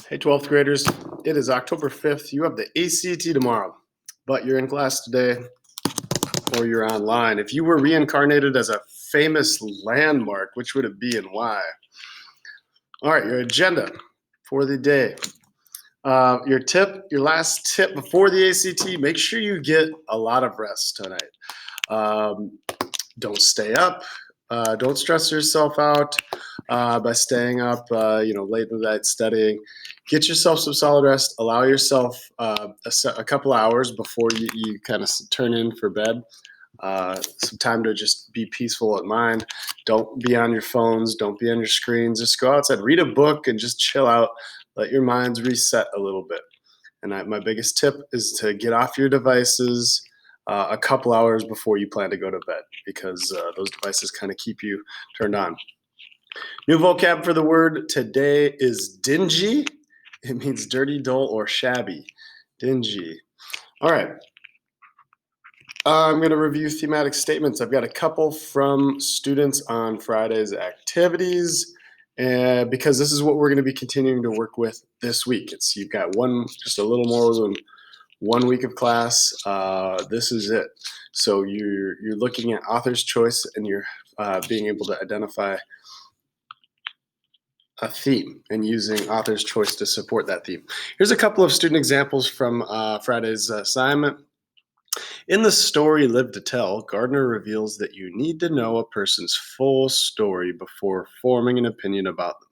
Hey, 12th graders, it is October 5th. You have the ACT tomorrow, but you're in class today or you're online. If you were reincarnated as a famous landmark, which would it be and why? All right, your agenda for the day. Your last tip before the ACT, make sure you get a lot of rest tonight. Don't stay up. Don't stress yourself out by staying up, late in the night studying. Get yourself some solid rest. Allow yourself a couple hours before you kind of turn in for bed. Some time to just be peaceful at mind. Don't be on your phones. Don't be on your screens. Just go outside, read a book, and just chill out. Let your minds reset a little bit. And my biggest tip is to get off your devices a couple hours before you plan to go to bed, because those devices kind of keep you turned on. New vocab for the word today is dingy. It means dirty, dull, or shabby. Dingy. All right. I'm going to review thematic statements. I've got a couple from students on Friday's activities, because this is what we're going to be continuing to work with this week. You've got just a little more than 1 week of class. This is it. So you're looking at author's choice, and you're being able to identify a theme and using author's choice to support that theme. Here's a couple of student examples from Friday's assignment. In the story Live to Tell, Gardner reveals that you need to know a person's full story before forming an opinion about them.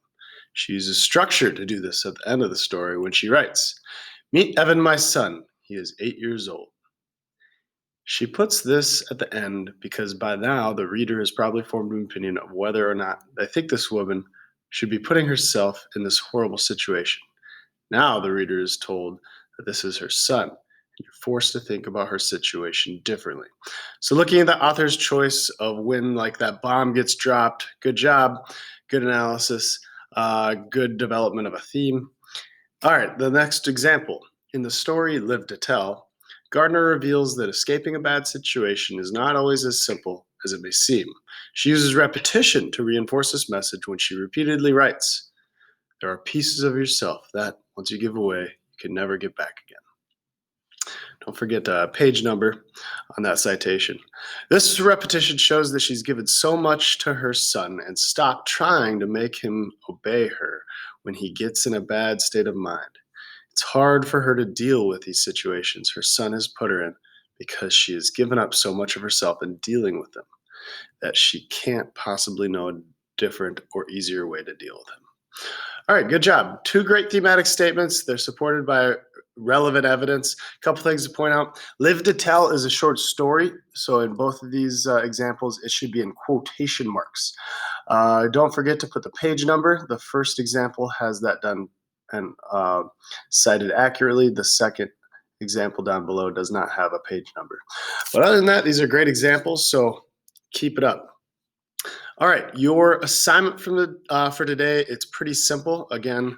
She uses structure to do this at the end of the story when she writes, "Meet Evan, my son. He is 8 years old." She puts this at the end because by now the reader has probably formed an opinion of whether or not they think this woman should be putting herself in this horrible situation. Now the reader is told that this is her son, and you're forced to think about her situation differently. So looking at the author's choice of when that bomb gets dropped, good job, good analysis, good development of a theme. All right, the next example. In the story Live to Tell, Gardner reveals that escaping a bad situation is not always as simple as it may seem. She uses repetition to reinforce this message when she repeatedly writes, "There are pieces of yourself that, once you give away, you can never get back again." Don't forget the page number on that citation. This repetition shows that she's given so much to her son and stopped trying to make him obey her when he gets in a bad state of mind. It's hard for her to deal with these situations her son has put her in because she has given up so much of herself in dealing with them that she can't possibly know a different or easier way to deal with them. All right, good job. 2 great thematic statements. They're supported by relevant evidence. A couple things to point out. Live to Tell is a short story. So in both of these examples, it should be in quotation marks. Don't forget to put the page number. The first example has that done and cited accurately. The second example down below does not have a page number. But other than that, these are great examples, so keep it up. All right, your assignment for today, it's pretty simple. Again,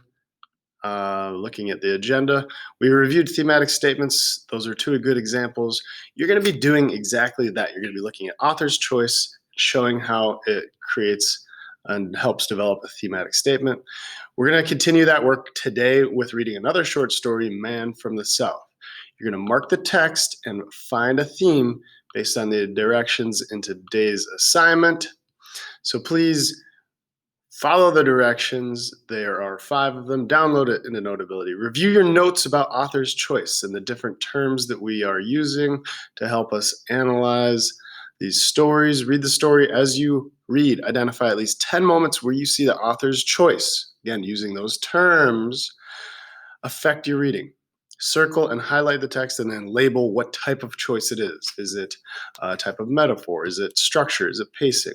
looking at the agenda, we reviewed thematic statements. Those are 2 good examples. You're going to be doing exactly that. You're going to be looking at author's choice, showing how it creates and helps develop a thematic statement. We're going to continue that work today with reading another short story, Man from the South. You're going to mark the text and find a theme based on the directions in today's assignment. So please follow the directions. There are 5 of them. Download it into Notability. Review your notes about author's choice and the different terms that we are using to help us analyze these stories. Read the story as you read. Identify at least 10 moments where you see the author's choice. Again, using those terms affect your reading. Circle and highlight the text and then label what type of choice it is. Is it a type of metaphor? Is it structure? Is it pacing?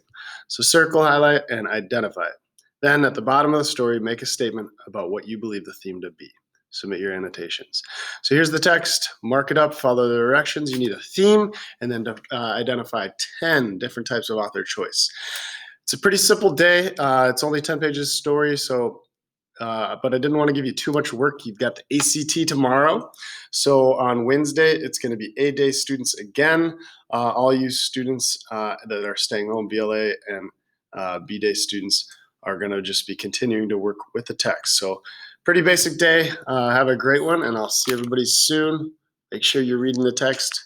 So circle, highlight, and identify it. Then at the bottom of the story, make a statement about what you believe the theme to be. Submit your annotations. So here's the text. Mark it up, follow the directions. You need a theme, and then identify 10 different types of author choice. It's a pretty simple day. It's only 10 pages story, so but I didn't want to give you too much work. You've got the ACT tomorrow. So on Wednesday, it's going to be A-Day students again. All you students that are staying home, BLA and B-Day students, are going to just be continuing to work with the text. So pretty basic day. Have a great one, and I'll see everybody soon. Make sure you're reading the text.